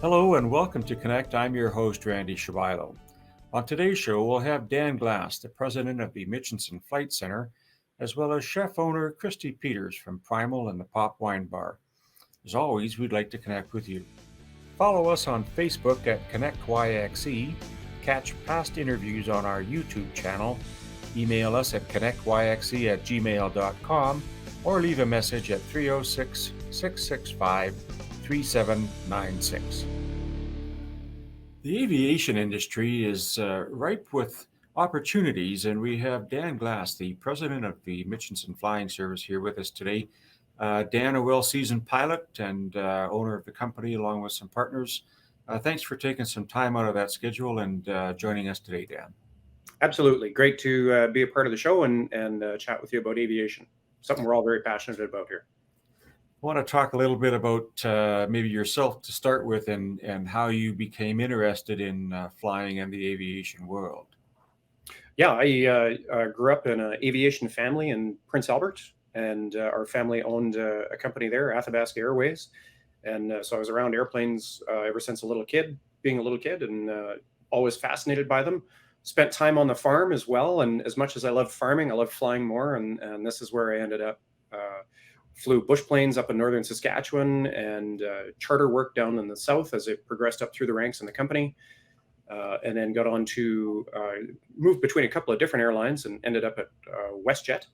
Hello and welcome to Connect. I'm your host, Randy Shabilo. On today's show, we'll have Dan Glass, the president of the Mitchinson Flight Centre, as well as chef owner Christy Peters from Primal and the Pop Wine Bar. As always, we'd like to connect with you. Follow us on Facebook at ConnectYXE, catch past interviews on our YouTube channel, email us at connectyxe@gmail.com, or leave a message at 306 665 3796. The aviation industry is ripe with opportunities, and we have Dan Glass, the president of the Mitchinson Flying Service, here with us today. Dan, a well-seasoned pilot and owner of the company, along with some partners. Thanks for taking some time out of that schedule and joining us today, Dan. Absolutely. Great to be a part of the show and chat with you about aviation, something we're all very passionate about here. I want to talk a little bit about maybe yourself to start with and how you became interested in flying and the aviation world. Yeah, I grew up in an aviation family in Prince Albert, and our family owned a company there, Athabasca Airways. And so I was around airplanes ever since being a little kid, and always fascinated by them. Spent time on the farm as well. And as much as I loved farming, I loved flying more. And this is where I ended up. Flew bush planes up in northern Saskatchewan and charter work down in the south as it progressed up through the ranks in the company. And then got on to move between a couple of different airlines and ended up at WestJet.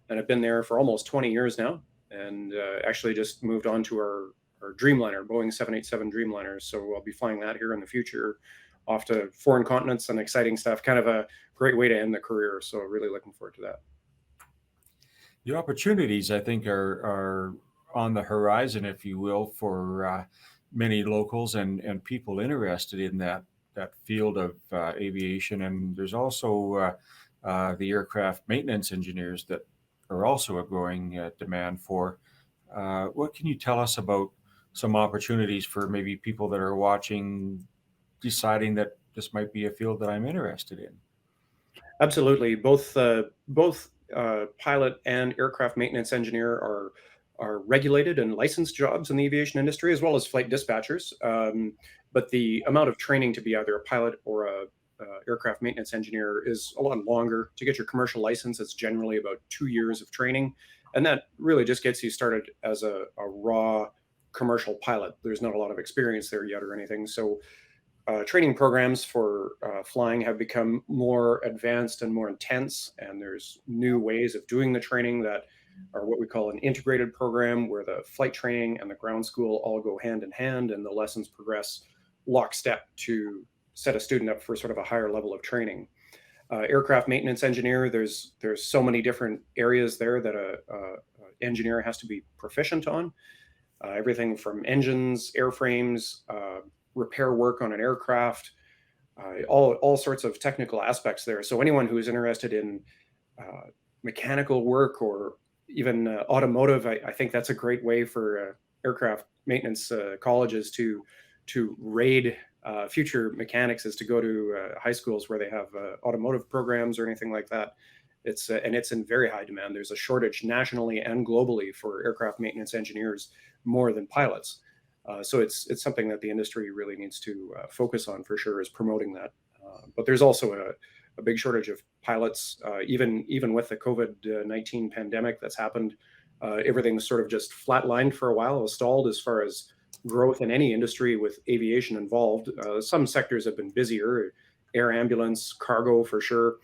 And I've been there for almost 20 years now, and actually just moved on to our Dreamliner, Boeing 787 Dreamliner. So I'll be flying that here in the future off to foreign continents and exciting stuff. Kind of a great way to end the career. So really looking forward to that. The opportunities, I think, are on the horizon, if you will, for many locals and people interested in that field of aviation. And there's also the aircraft maintenance engineers that are also a growing demand for. What can you tell us about some opportunities for maybe people that are watching, deciding that this might be a field that I'm interested in? Absolutely. Both pilot and aircraft maintenance engineer are regulated and licensed jobs in the aviation industry, as well as flight dispatchers. But the amount of training to be either a pilot or a aircraft maintenance engineer is a lot longer. To get your commercial license, it's generally about 2 years of training, and that really just gets you started as a raw commercial pilot. There's not a lot of experience there yet or anything. So training programs for flying have become more advanced and more intense, and there's new ways of doing the training that are what we call an integrated program, where the flight training and the ground school all go hand in hand, and the lessons progress lockstep to set a student up for sort of a higher level of training. Aircraft maintenance engineer, there's so many different areas there that a engineer has to be proficient on. Everything from engines, airframes, repair work on an aircraft, all sorts of technical aspects there. So anyone who is interested in mechanical work or even automotive, I think that's a great way for aircraft maintenance colleges to raid future mechanics, is to go to high schools where they have automotive programs or anything like that. It's in very high demand. There's a shortage nationally and globally for aircraft maintenance engineers, more than pilots. So it's something that the industry really needs to focus on for sure, is promoting that. But there's also a big shortage of pilots, even with the COVID-19 pandemic that's happened. Everything's sort of just flatlined for a while, stalled as far as growth in any industry with aviation involved. Some sectors have been busier, air ambulance, cargo for sure.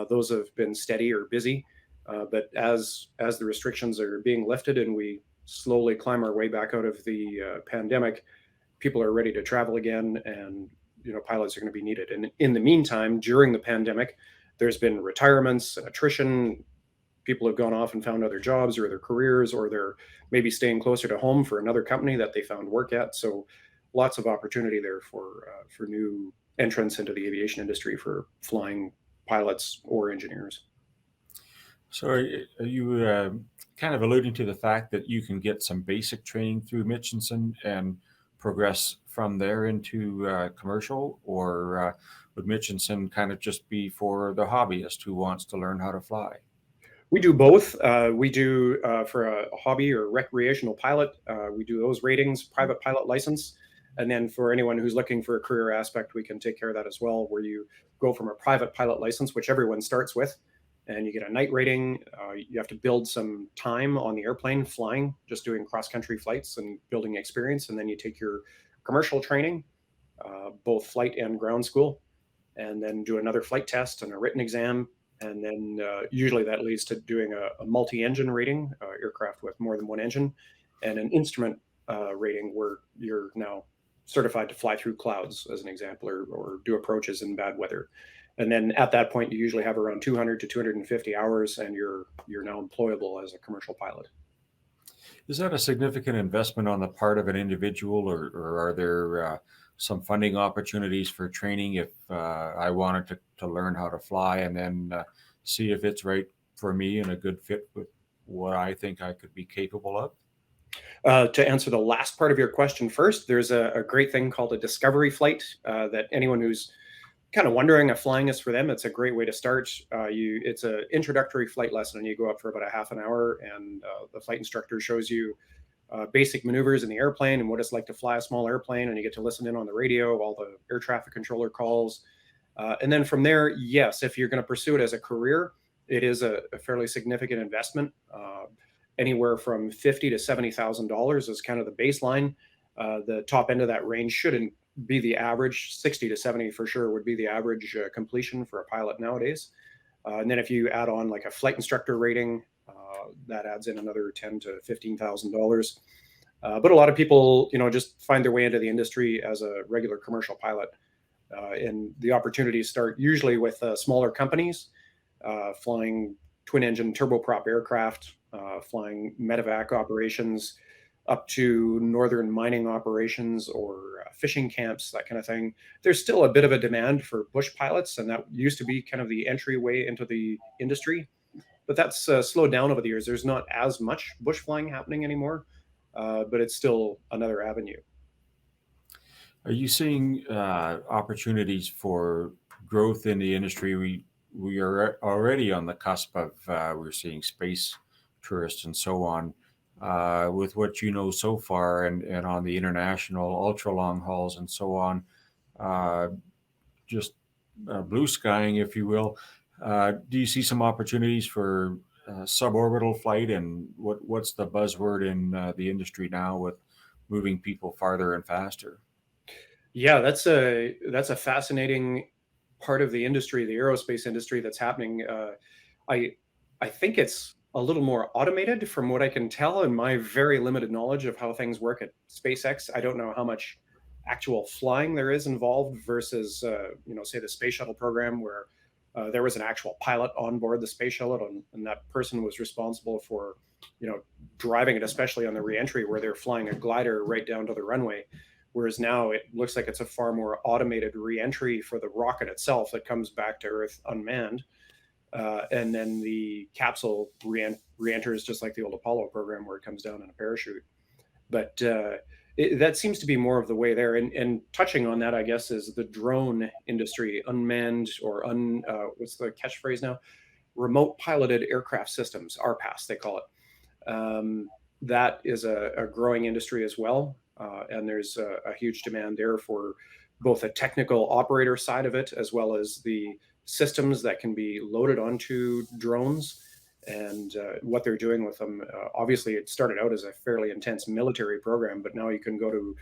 Those have been steady or busy. But as the restrictions are being lifted and we slowly climb our way back out of the pandemic, people are ready to travel again, and pilots are going to be needed. And in the meantime, during the pandemic, there's been retirements, attrition. People have gone off and found other jobs or other careers, or they're maybe staying closer to home for another company that they found work at. So lots of opportunity there for new entrants into the aviation industry for flying pilots or engineers. So are you kind of alluding to the fact that you can get some basic training through Mitchinson and progress from there into commercial, or would Mitchinson kind of just be for the hobbyist who wants to learn how to fly? We do both. We do for a hobby or recreational pilot. We do those ratings, private pilot license. And then for anyone who's looking for a career aspect, we can take care of that as well, where you go from a private pilot license, which everyone starts with, and you get a night rating. You have to build some time on the airplane flying, just doing cross-country flights and building experience. And then you take your commercial training, both flight and ground school, and then do another flight test and a written exam. And then usually that leads to doing a multi-engine rating, aircraft with more than one engine, and an instrument rating where you're now certified to fly through clouds, as an example, or do approaches in bad weather. And then at that point, you usually have around 200 to 250 hours, and you're now employable as a commercial pilot. Is that a significant investment on the part of an individual, or are there some funding opportunities for training if I wanted to learn how to fly and then see if it's right for me and a good fit with what I think I could be capable of? To answer the last part of your question first, there's a great thing called a discovery flight that anyone who's kind of wondering if flying is for them, it's a great way to start. It's an introductory flight lesson, and you go up for about a half an hour, and the flight instructor shows you basic maneuvers in the airplane and what it's like to fly a small airplane, and you get to listen in on the radio, all the air traffic controller calls. And then from there, yes, if you're going to pursue it as a career, it is a fairly significant investment. Anywhere from $50,000 to $70,000 is kind of the baseline. The top end of that range shouldn't be the average. 60 to 70 for sure would be the average completion for a pilot nowadays. And then if you add on like a flight instructor rating, that adds in another $10,000 to $15,000. But a lot of people, just find their way into the industry as a regular commercial pilot. And the opportunities start usually with smaller companies flying twin engine turboprop aircraft, flying medevac operations, up to northern mining operations or fishing camps, that kind of thing. There's still a bit of a demand for bush pilots, and that used to be kind of the entryway into the industry. But that's slowed down over the years. There's not as much bush flying happening anymore, but it's still another avenue. Are you seeing opportunities for growth in the industry? We are already on the cusp of we're seeing space tourists and so on. With what you know so far, and on the international ultra long hauls and so on, uh, just blue skying, if you will. Do you see some opportunities for suborbital flight, and what's the buzzword in the industry now with moving people farther and faster? Yeah, that's a fascinating part of the industry, the aerospace industry, that's happening. I I think it's a little more automated from what I can tell in my very limited knowledge of how things work at SpaceX. I don't know how much actual flying there is involved versus, say the space shuttle program where there was an actual pilot on board the space shuttle, and that person was responsible for, driving it, especially on the reentry where they're flying a glider right down to the runway. Whereas now it looks like it's a far more automated reentry for the rocket itself that comes back to Earth unmanned. And then the capsule re-enters just like the old Apollo program where it comes down in a parachute. But that seems to be more of the way there. And touching on that, I guess, is the drone industry, unmanned or what's the catchphrase now? Remote piloted aircraft systems, RPAS, they call it. That is a growing industry as well. And there's a huge demand there for both a technical operator side of it, as well as the systems that can be loaded onto drones and what they're doing with them. Obviously, it started out as a fairly intense military program, but now you can go to,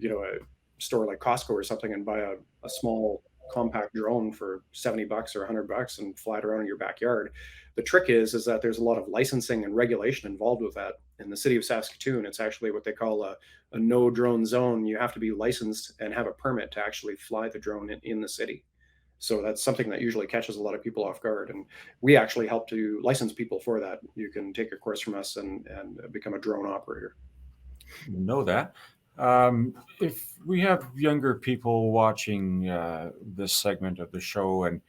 a store like Costco or something and buy a small compact drone for $70 or $100 and fly it around in your backyard. The trick is that there's a lot of licensing and regulation involved with that. In the city of Saskatoon, it's actually what they call a no drone zone. You have to be licensed and have a permit to actually fly the drone in the city. So that's something that usually catches a lot of people off guard. And we actually help to license people for that. You can take a course from us and become a drone operator. Know that. If we have younger people watching this segment of the show and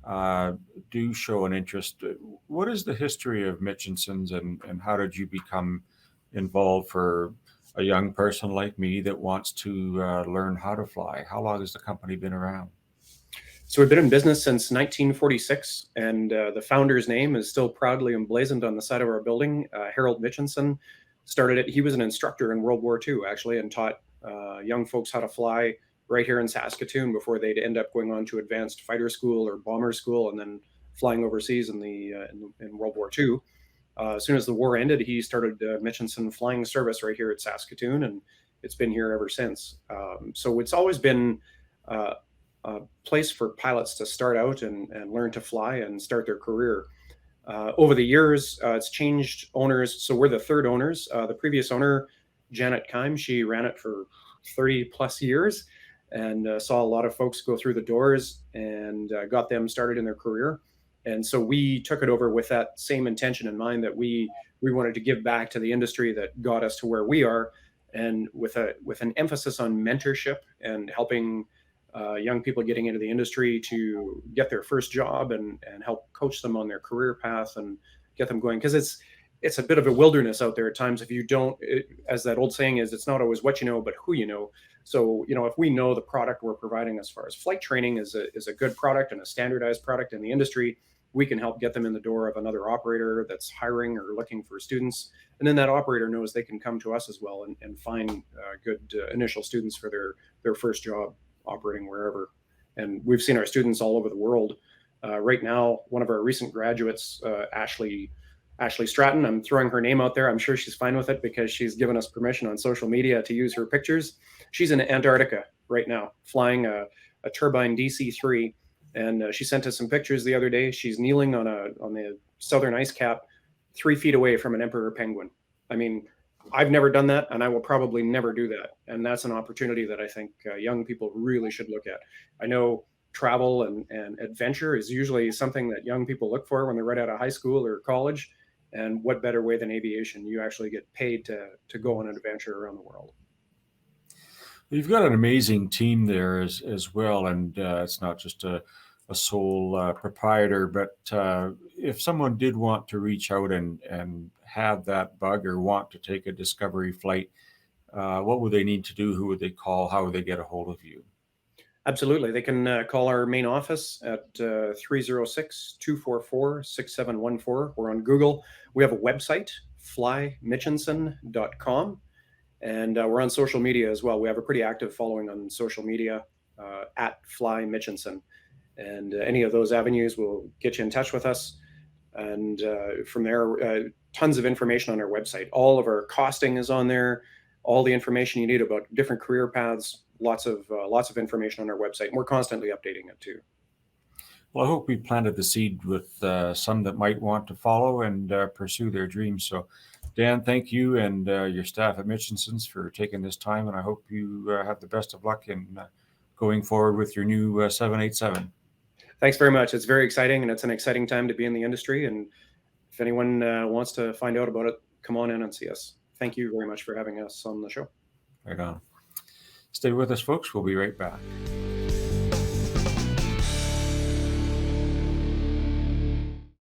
uh, do show an interest, what is the history of Mitchinson's, and how did you become involved for a young person like me that wants to learn how to fly? How long has the company been around? So we've been in business since 1946, and the founder's name is still proudly emblazoned on the side of our building. Harold Mitchinson started it. He was an instructor in World War II, actually, and taught young folks how to fly right here in Saskatoon before they'd end up going on to advanced fighter school or bomber school and then flying overseas in World War II. As soon as the war ended, he started Mitchinson Flying Service right here at Saskatoon, and it's been here ever since. So it's always been a place for pilots to start out and learn to fly and start their career. Over the years, it's changed owners. So we're the third owners. The previous owner, Janet Kime, she ran it for 30 plus years and saw a lot of folks go through the doors and got them started in their career. And so we took it over with that same intention in mind, that we wanted to give back to the industry that got us to where we are, and with an emphasis on mentorship and helping young people getting into the industry to get their first job and help coach them on their career path and get them going. Because it's a bit of a wilderness out there at times. If you don't, as that old saying is, it's not always what you know, but who you know. So, if we know the product we're providing as far as flight training is a good product and a standardized product in the industry, we can help get them in the door of another operator that's hiring or looking for students. And then that operator knows they can come to us as well and find good initial students for their first job operating wherever. And we've seen our students all over the world. Right now, one of our recent graduates, Ashley Stratton, I'm throwing her name out there. I'm sure she's fine with it because she's given us permission on social media to use her pictures. She's in Antarctica right now, flying a turbine DC-3. And she sent us some pictures the other day. She's kneeling on the southern ice cap, 3 feet away from an emperor penguin. I mean, I've never done that, and I will probably never do that. And that's an opportunity that I think young people really should look at. I know travel and adventure is usually something that young people look for when they're right out of high school or college. And what better way than aviation? You actually get paid to go on an adventure around the world. You've got an amazing team there as well, and it's not just a sole proprietor, but if someone did want to reach out and have that bug or want to take a discovery flight, what would they need to do? Who would they call? How would they get a hold of you? Absolutely. They can call our main office at 306-244-6714. We're on Google. We have a website, flymitchinson.com. And we're on social media as well. We have a pretty active following on social media at Fly Mitchinson. And any of those avenues will get you in touch with us. And from there, tons of information on our website. All of our costing is on there. All the information you need about different career paths. Lots of information on our website. And we're constantly updating it too. Well, I hope we planted the seed with some that might want to follow and pursue their dreams. So, Dan, thank you and your staff at Mitchinson's for taking this time, and I hope you have the best of luck in going forward with your new 787. Thanks very much. It's very exciting, and it's an exciting time to be in the industry. And if anyone wants to find out about it, come on in and see us. Thank you very much for having us on the show. Right on. Stay with us, folks. We'll be right back.